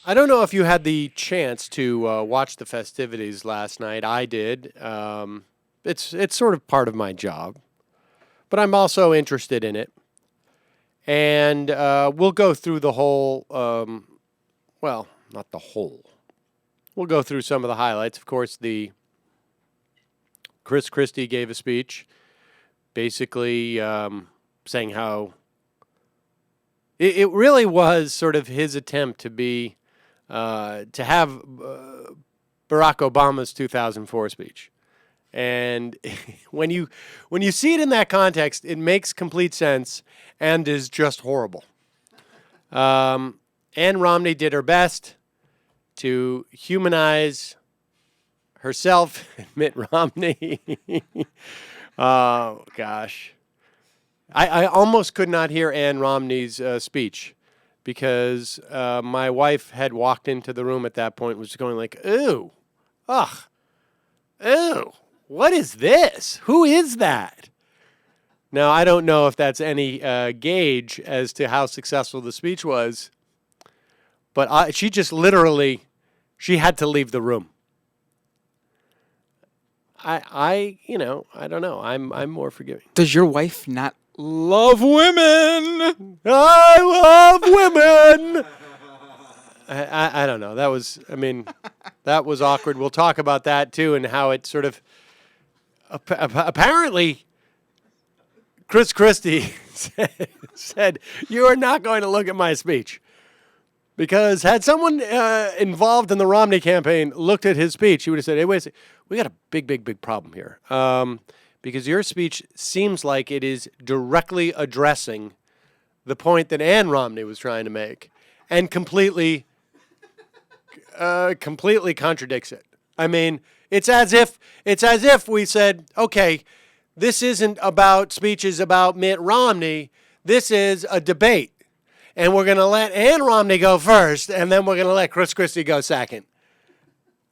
I don't know if you had the chance to watch the festivities last night. I did. It's sort of part of my job, but I'm also interested in it. And we'll go through the whole, well, not the whole. We'll go through some of the highlights. Of course, the Chris Christie gave a speech basically saying how it really was sort of his attempt to be, to have Barack Obama's 2004 speech. And when you see it in that context, it makes complete sense and is just horrible. Ann Romney did her best to humanize herself and Mitt Romney. Oh, gosh. I almost could not hear Ann Romney's speech because my wife had walked into the room at that point and was going like, ooh, ugh, ew, what is this? Who is that? Now, I don't know if that's any gauge as to how successful the speech was, but she just literally, she had to leave the room. I don't know. I'm more forgiving. Does your wife not love women? I love women. I don't know. That was awkward. We'll talk about that too and how it sort of apparently Chris Christie said, you are not going to look at my speech. Because had someone involved in the Romney campaign looked at his speech, he would have said, hey, wait a second, we got a big problem here. Because your speech seems like it is directly addressing the point that Ann Romney was trying to make and completely contradicts it. I mean, it's as if we said, okay, this isn't about speeches about Mitt Romney. This is a debate. And we're going to let Ann Romney go first, and then we're going to let Chris Christie go second.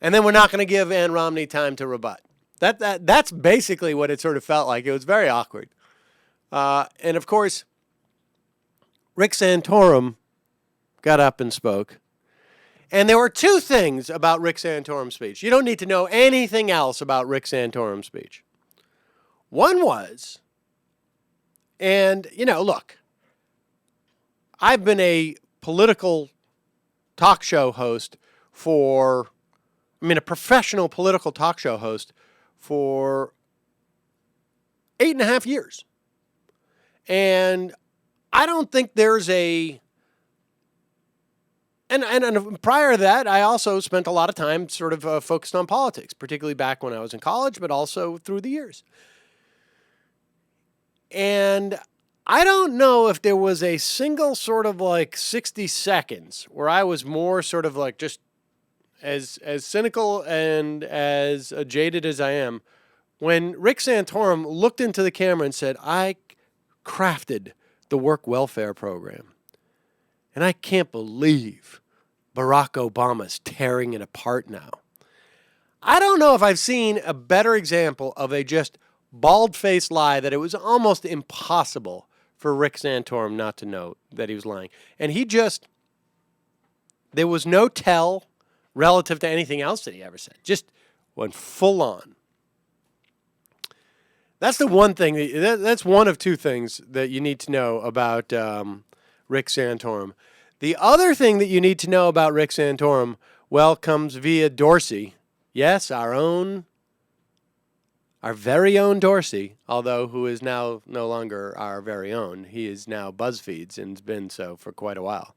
And then we're not going to give Ann Romney time to rebut. That's basically what it sort of felt like. It was very awkward. And, of course, Rick Santorum got up and spoke. And there were two things about Rick Santorum's speech. You don't need to know anything else about Rick Santorum's speech. One was, and, look, I've been a political talk show host a professional political talk show host for 8.5 years. And I don't think there's and prior to that, I also spent a lot of time sort of focused on politics, particularly back when I was in college, but also through the years. And I don't know if there was a single sort of like 60 seconds where I was more sort of like just as cynical and as jaded as I am when Rick Santorum looked into the camera and said, I crafted the work welfare program. And I can't believe Barack Obama's tearing it apart now. I don't know if I've seen a better example of a just bald-faced lie that it was almost impossible for Rick Santorum not to know that he was lying. And there was no tell relative to anything else that he ever said. Just went full on. That's the one thing, that's one of two things that you need to know about Rick Santorum. The other thing that you need to know about Rick Santorum, well, comes via Dorsey. Yes, our very own Dorsey, although who is now no longer our very own. He is now BuzzFeed's and has been so for quite a while.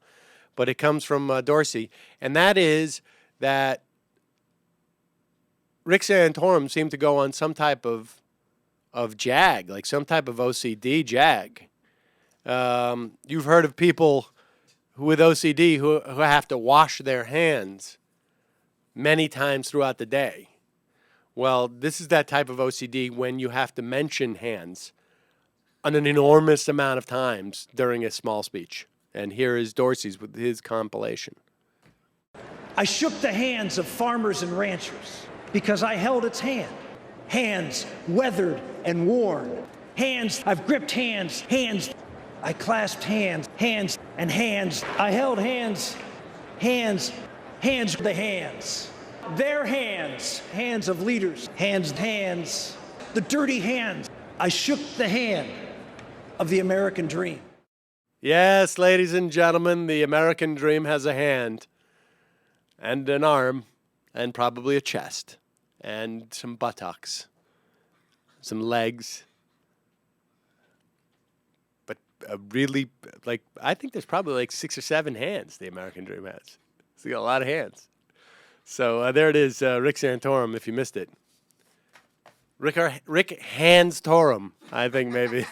But it comes from Dorsey, and that is that Rick Santorum seemed to go on some type of jag, like some type of OCD jag. You've heard of people with OCD who have to wash their hands many times throughout the day. Well, this is that type of OCD when you have to mention hands an enormous amount of times during a small speech. And here is Dorsey's with his compilation. I shook the hands of farmers and ranchers because I held its hand. Hands weathered and worn. Hands, I've gripped hands. Hands, I clasped hands. Hands and hands. I held hands Hands, hands, the hands. Their hands, hands of leaders, hands, the dirty hands. I shook the hand of the American dream. Yes, ladies and gentlemen, the American dream has a hand and an arm and probably a chest and some buttocks, some legs. But really, I think there's probably like 6 or 7 hands the American dream has. It's got a lot of hands. So there it is, Rick Santorum, if you missed it. Rick Hands Torum, I think maybe.